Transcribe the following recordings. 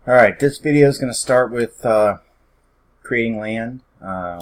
Alright, this video is going to start with creating land.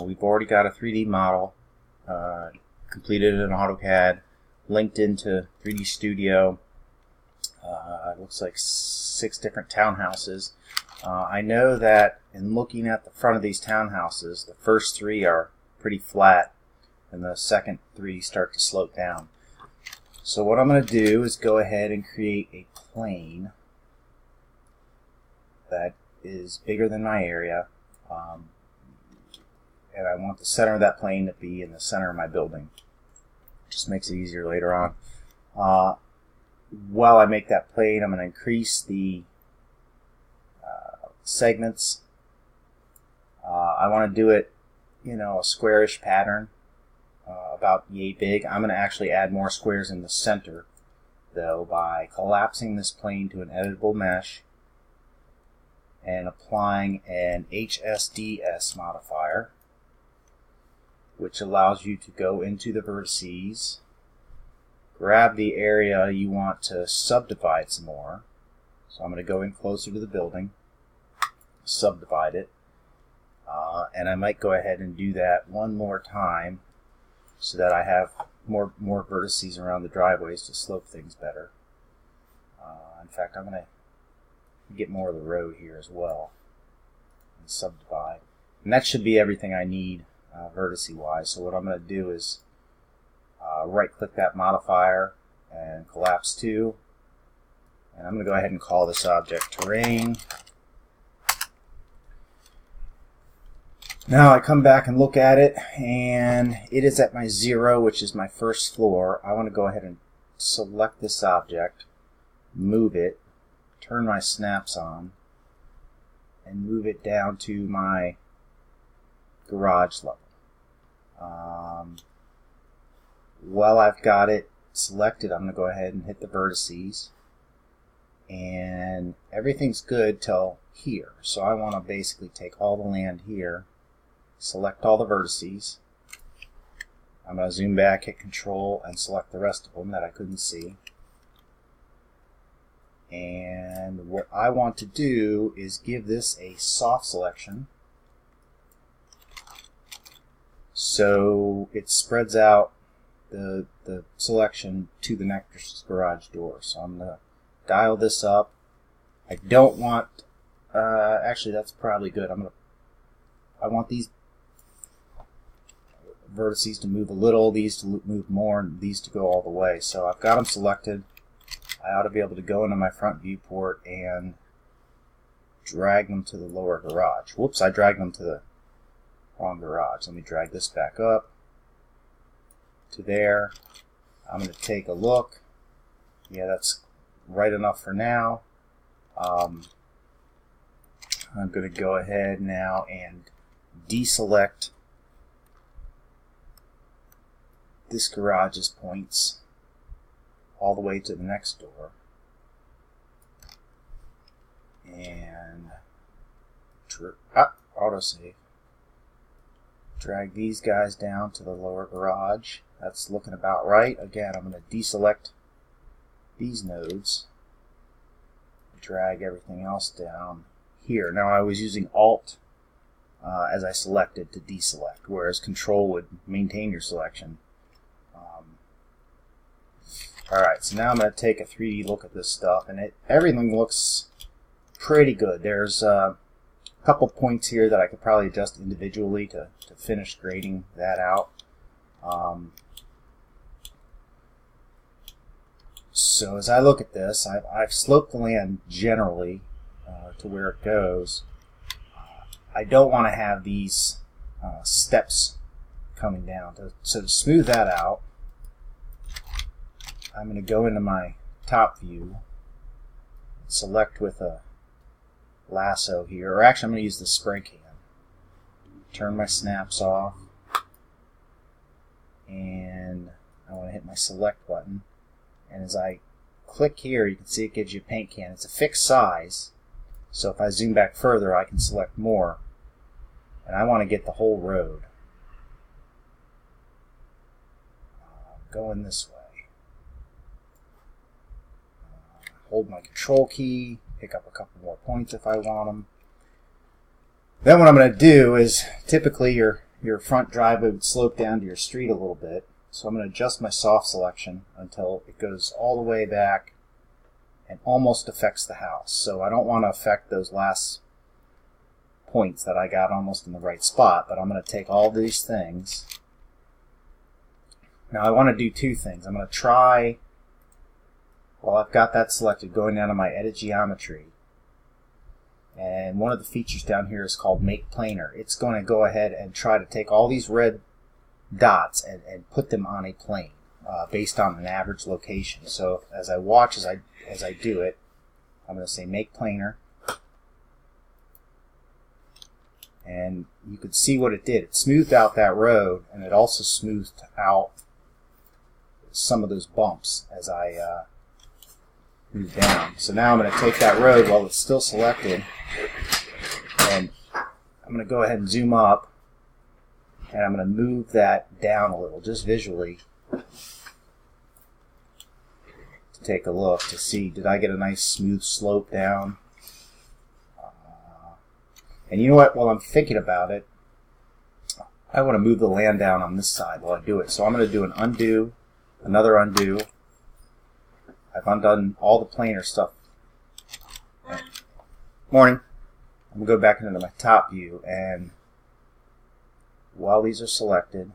We've already got a 3D model completed in AutoCAD, linked into 3D Studio. It looks like 6 different townhouses. I know that in looking at the front of these townhouses, the first 3 are pretty flat and the second 3 start to slope down. So what I'm going to do is go ahead and create a plane that is bigger than my area, and I want the center of that plane to be in the center of my building. Just makes it easier later on. While I make that plane, I'm going to increase the segments. I want to do it, a squarish pattern, about yay big. I'm going to actually add more squares in the center, though, by collapsing this plane to an editable mesh and applying an HSDS modifier, which allows you to go into the vertices, grab the area you want to subdivide some more. So I'm going to go in closer to the building, subdivide it, and I might go ahead and do that one more time so that I have more vertices around the driveways to slope things better. In fact, I'm going to get more of the road here as well and subdivide. And that should be everything I need vertice-wise. So what I'm going to do is right-click that modifier and collapse to. And I'm going to go ahead and call this object terrain. Now I come back and look at it, and it is at my 0, which is my first floor. I want to go ahead and select this object, move it, turn my snaps on, and move it down to my garage level. While I've got it selected, I'm going to go ahead and hit the vertices, and everything's good till here. So I want to basically take all the land here, select all the vertices. I'm going to zoom back, hit Control, and select the rest of them that I couldn't see. And what I want to do is give this a soft selection so it spreads out the selection to the next garage door. So I'm going to dial this up. I don't want, actually that's probably good. I want these vertices to move a little, these to move more, and these to go all the way. So I've got them selected. I ought to be able to go into my front viewport and drag them to the lower garage. Whoops, I dragged them to the wrong garage. Let me drag this back up to there. I'm going to take a look. Yeah, that's right enough for now. I'm going to go ahead now and deselect this garage's points all the way to the next door, and autosave. Drag these guys down to the lower garage. That's looking about right. Again, I'm going to deselect these nodes, drag everything else down here. Now I was using Alt as I selected to deselect, whereas Control would maintain your selection. Alright, so now I'm going to take a 3D look at this stuff, and everything looks pretty good. There's a couple points here that I could probably adjust individually to finish grading that out. So as I look at this, I've sloped the land generally to where it goes. I don't want to have these steps coming down. So to smooth that out, I'm going to go into my top view, select with a lasso here, or actually I'm going to use the spray can. Turn my snaps off, and I want to hit my select button. And as I click here, you can see it gives you a paint can. It's a fixed size, so if I zoom back further, I can select more. And I want to get the whole road going this way. Hold my Control key, pick up a couple more points if I want them. Then what I'm going to do is, typically your front driveway would slope down to your street a little bit. So I'm going to adjust my soft selection until it goes all the way back and almost affects the house. So I don't want to affect those last points that I got almost in the right spot, but I'm going to take all these things. Now I want to do two things. I'm going to try, while I've got that selected, going down to my edit geometry. And one of the features down here is called Make Planar. It's going to go ahead and try to take all these red dots and put them on a plane based on an average location. So as I watch, as I do it, I'm going to say Make Planar. And you could see what it did. It smoothed out that road, and it also smoothed out some of those bumps as I move down. So now I'm going to take that road while it's still selected, and I'm going to go ahead and zoom up, and I'm going to move that down a little, just visually, to take a look to see, did I get a nice smooth slope down? And you know what, while I'm thinking about it, I want to move the land down on this side while I do it. So I'm going to do an undo, another undo. I've undone all the planar stuff. Morning. I'm going to go back into my top view, and while these are selected,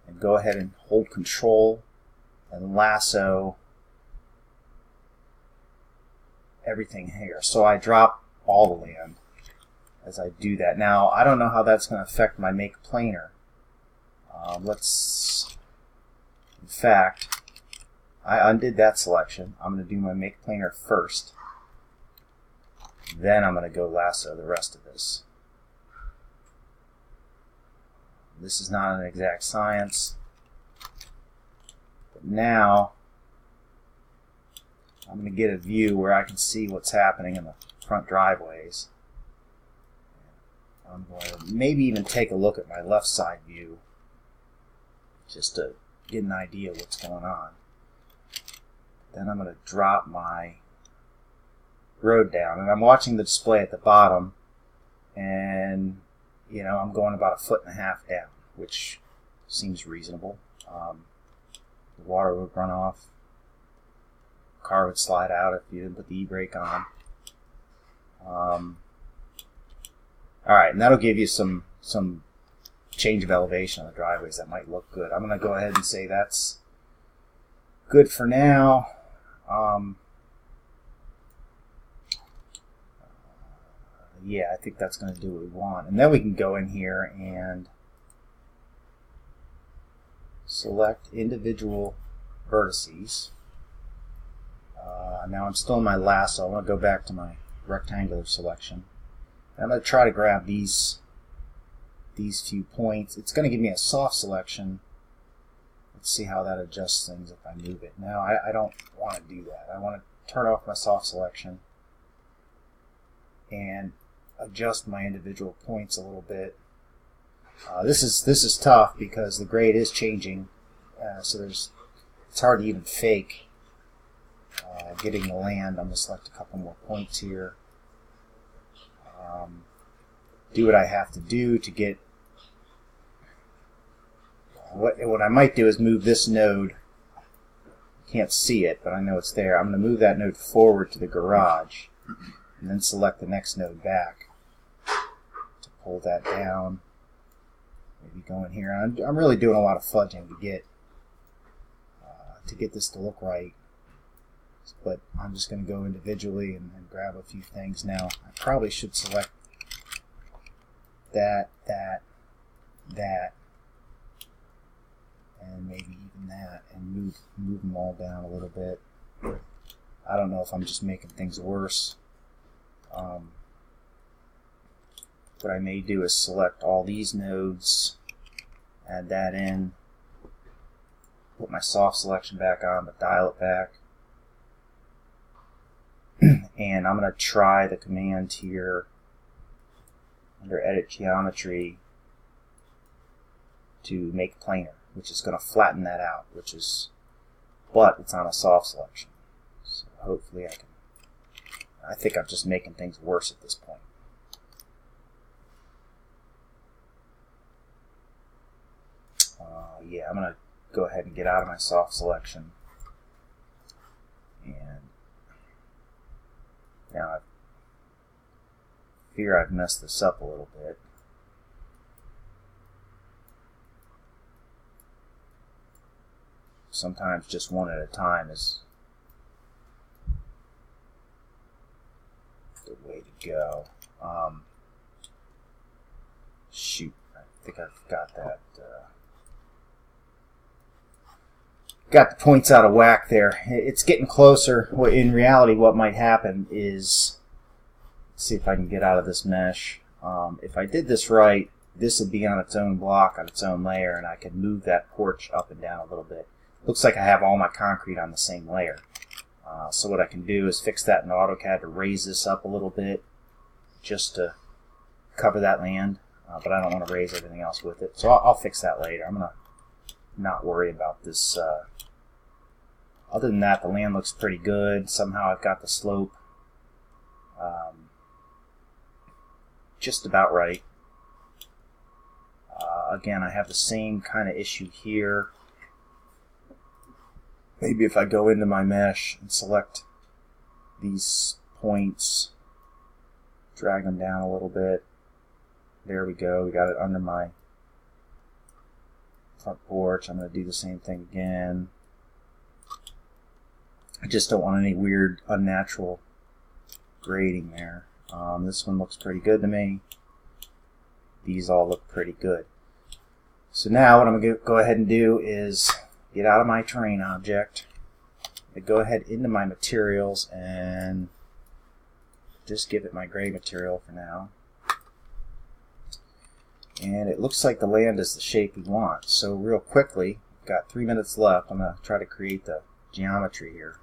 and go ahead and hold Control and lasso everything here. So I drop all the land as I do that. Now, I don't know how that's going to affect my Make Planar. In fact, I undid that selection. I'm going to do my Make Planar first. Then I'm going to go lasso the rest of this. This is not an exact science. But now, I'm going to get a view where I can see what's happening in the front driveways. I'm going to maybe even take a look at my left side view just to get an idea of what's going on. Then I'm going to drop my road down, and I'm watching the display at the bottom, and I'm going about 1.5 feet down, which seems reasonable. The water would run off, the car would slide out if you didn't put the e-brake on. Alright, and that'll give you some change of elevation on the driveways that might look good. I'm going to go ahead and say that's good for now. Yeah, I think that's going to do what we want. And then we can go in here and select individual vertices. Now I'm still in my lasso. I want to go back to my rectangular selection. I'm going to try to grab these few points. It's going to give me a soft selection. Let's see how that adjusts things if I move it. Now, I don't want to do that. I want to turn off my soft selection and adjust my individual points a little bit. This is tough because the grade is changing, so it's hard to even fake getting the land. I'm going to select a couple more points here. Do what I have to do to get. What I might do is move this node. Can't see it, but I know it's there. I'm going to move that node forward to the garage, and then select the next node back to pull that down. Maybe go in here. I'm really doing a lot of fudging to get this to look right. But I'm just going to go individually and grab a few things. Now, I probably should select that, and maybe even that, and move them all down a little bit. I don't know if I'm just making things worse. What I may do is select all these nodes, add that in, put my soft selection back on, but dial it back. And I'm going to try the command here under Edit Geometry to Make Planar, which is going to flatten that out, but it's on a soft selection. So hopefully I can. I think I'm just making things worse at this point. Yeah, I'm going to go ahead and get out of my soft selection. And now I fear I've messed this up a little bit. Sometimes just one at a time is the way to go. Shoot, I think I've got that. Got the points out of whack there. It's getting closer. In reality, what might happen is, let's see if I can get out of this mesh. If I did this right, this would be on its own block, on its own layer, and I could move that porch up and down a little bit. Looks like I have all my concrete on the same layer. So what I can do is fix that in AutoCAD to raise this up a little bit just to cover that land, but I don't want to raise everything else with it. So I'll fix that later. I'm going to not worry about this. Other than that, the land looks pretty good. Somehow I've got the slope just about right. Again, I have the same kind of issue here. Maybe if I go into my mesh and select these points, drag them down a little bit. There we go. We got it under my front porch. I'm going to do the same thing again. I just don't want any weird, unnatural grading there. This one looks pretty good to me. These all look pretty good. So now what I'm going to go ahead and do is get out of my terrain object. I go ahead into my materials and just give it my gray material for now. And it looks like the land is the shape we want. So real quickly, I've got 3 minutes left. I'm going to try to create the geometry here.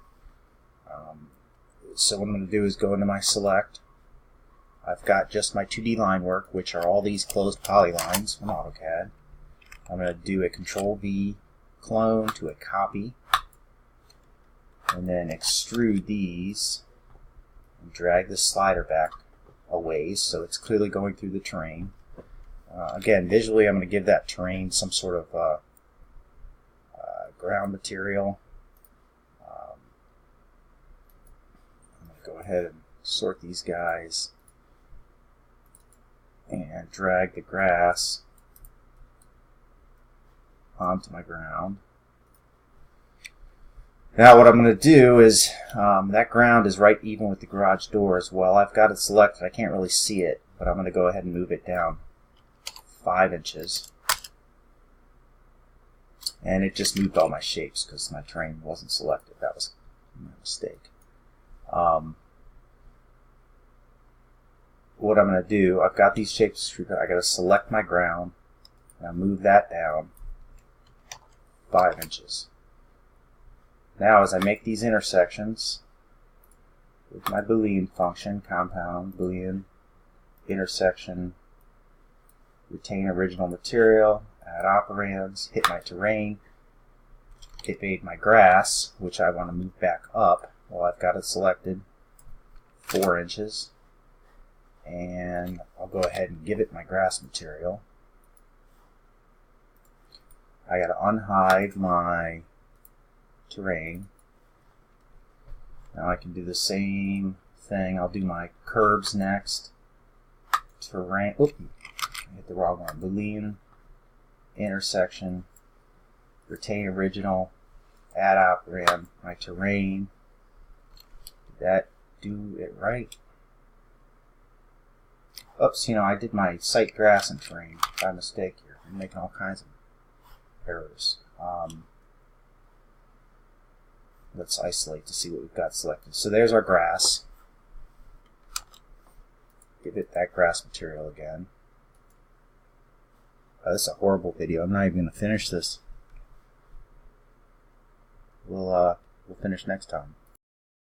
So what I'm going to do is go into my select. I've got just my 2D line work, which are all these closed polylines from AutoCAD. I'm going to do a Control-V clone to a copy, and then extrude these and drag the slider back a ways so it's clearly going through the terrain. Again, visually I'm going to give that terrain some sort of ground material. I'm going to go ahead and sort these guys and drag the grass onto my ground. Now what I'm going to do is, that ground is right even with the garage door as well. I've got it selected. I can't really see it, but I'm going to go ahead and move it down 5 inches. And it just moved all my shapes because my terrain wasn't selected. That was my mistake. What I'm going to do, I've got these shapes. I got to select my ground. And I'll move that down 5 inches. Now as I make these intersections with my Boolean function, compound, Boolean, intersection, retain original material, add operands, hit my terrain, it made my grass, which I want to move back up. Well, I've got it selected 4 inches, and I'll go ahead and give it my grass material. I got to unhide my terrain. Now I can do the same thing. I'll do my curbs next. Terrain. Oop, I hit the wrong one. Boolean, intersection, retain original, add operand, my terrain. Did that do it right? Oops, I did my site grass and terrain by mistake here. I'm making all kinds of errors. Let's isolate to see what we've got selected. So there's our grass. Give it that grass material again. This is a horrible video. I'm not even going to finish this. We'll finish next time.